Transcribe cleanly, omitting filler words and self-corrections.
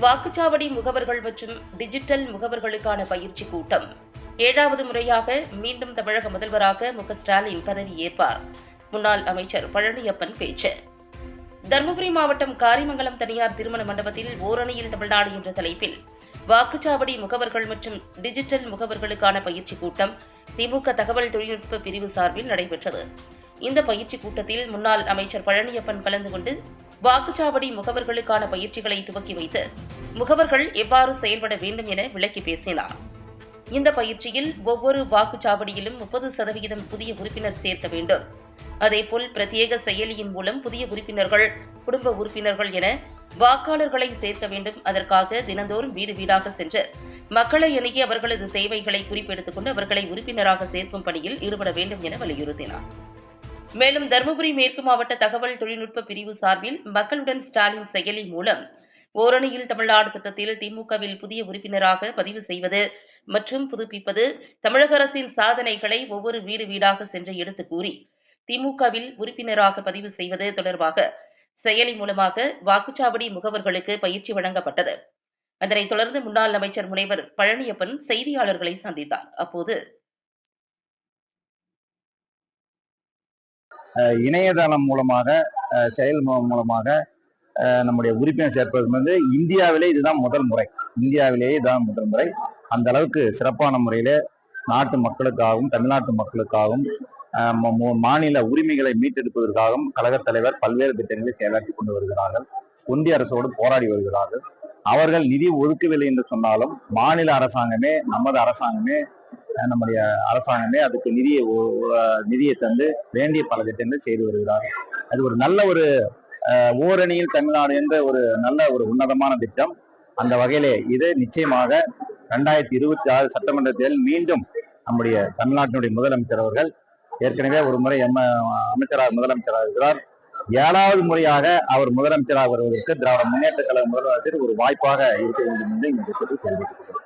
வாக்குச்சாவடி முகவர்கள் மற்றும் டிஜிட்டல் முகவர்களுக்கான பயிற்சி கூட்டம் 7வது முறையாக மீண்டும் தமிழக முதல்வராக ஸ்டாலின் பதவியேற்பார். முன்னாள் அமைச்சர் பழனியப்பன் பேச்சு. தருமபுரி மாவட்டம் காரிமங்கலம் தனியார் திருமண மண்டபத்தில் ஓரணியில் தமிழ்நாடு என்ற தலைப்பில் வாக்குச்சாவடி முகவர்கள் மற்றும் டிஜிட்டல் முகவர்களுக்கான பயிற்சி கூட்டம் திமுக தகவல் தொழில்நுட்ப பிரிவு சார்பில் நடைபெற்றது. இந்த பயிற்சி கூட்டத்தில் முன்னாள் அமைச்சர் பழனியப்பன் கலந்து கொண்டு வாக்குச்சாவடி முகவர்களுக்கான பயிற்சிகளை துவக்கி வைத்து முகவர்கள் எவ்வாறு செயல்பட வேண்டும் என விளக்கி பேசினார். இந்த பயிற்சியில் ஒவ்வொரு வாக்குச்சாவடியிலும் 30% புதிய உறுப்பினர் சேர்க்க வேண்டும். அதேபோல் பிரத்யேக செயலியின் மூலம் புதிய உறுப்பினர்கள், குடும்ப உறுப்பினர்கள் என வாக்காளர்களை சேர்க்க வேண்டும். அதற்காக தினந்தோறும் வீடு வீடாக சென்று மக்களை அணுகி அவர்களது தேவைகளை குறிப்பெடுத்துக் கொண்டு அவர்களை உறுப்பினராக சேர்க்கும் பணியில் ஈடுபட வேண்டும் என வலியுறுத்தினார். மேலும் தருமபுரி மேற்கு மாவட்ட தகவல் தொழில்நுட்ப பிரிவு சார்பில் மக்களுடன் ஸ்டாலின் செயலி மூலம் ஓரணியில் தமிழ்நாடு திட்டத்தில் திமுகவில் புதிய உறுப்பினராக பதிவு செய்வது மற்றும் புதுப்பிப்பது, தமிழக அரசின் சாதனைகளை ஒவ்வொரு வீடு வீடாக சென்று எடுத்துக் கூறி திமுகவில் உறுப்பினராக பதிவு செய்வது தொடர்பாக செயலி மூலமாக வாக்குச்சாவடி முகவர்களுக்கு பயிற்சி வழங்கப்பட்டது. அதனைத் தொடர்ந்து முன்னாள் அமைச்சர் முனைவர் பழனியப்பன் செய்தியாளர்களை சந்தித்தார். அப்போது இணையதளம் மூலமாக செயல் மூலமாக நம்முடைய உறுப்பினர் சேர்ப்பது இந்தியாவிலே இதுதான் முதல் முறை. இந்தியாவிலேயே இதுதான் முதல் முறை. அந்த அளவுக்கு சிறப்பான முறையில நாட்டு மக்களுக்காகவும் தமிழ்நாட்டு மக்களுக்காகவும் மாநில உரிமைகளை மீட்டெடுப்பதற்காகவும் கழகத் தலைவர் பல்வேறு திட்டங்களை செயலாற்றி கொண்டு வருகிறார்கள். ஒன்றிய அரசோடு போராடி வருகிறார்கள். அவர்கள் நிதி ஒதுக்கவில்லை என்று சொன்னாலும் மாநில அரசாங்கமே, நமது அரசாங்கமே, நம்முடைய அரசாங்கமே அதுக்கு நிதியை தந்து வேண்டிய பல திட்டங்களை செய்து வருகிறார். அது ஒரு நல்ல ஒரு ஓரணியில் தமிழ்நாடு என்ற ஒரு நல்ல ஒரு உன்னதமான திட்டம். அந்த வகையிலே இது நிச்சயமாக 2026 சட்டமன்ற தேர்தல் மீண்டும் நம்முடைய தமிழ்நாட்டினுடைய முதலமைச்சர் அவர்கள் ஏற்கனவே ஒரு முறை முதலமைச்சராக இருக்கிறார். 7வது முறையாக அவர் முதலமைச்சராக வருவதற்கு திராவிட முன்னேற்ற கழக முதலமைச்சர் ஒரு வாய்ப்பாக இருக்க வேண்டும் என்று இந்த திட்டத்தில் தெரிவித்துள்ளது.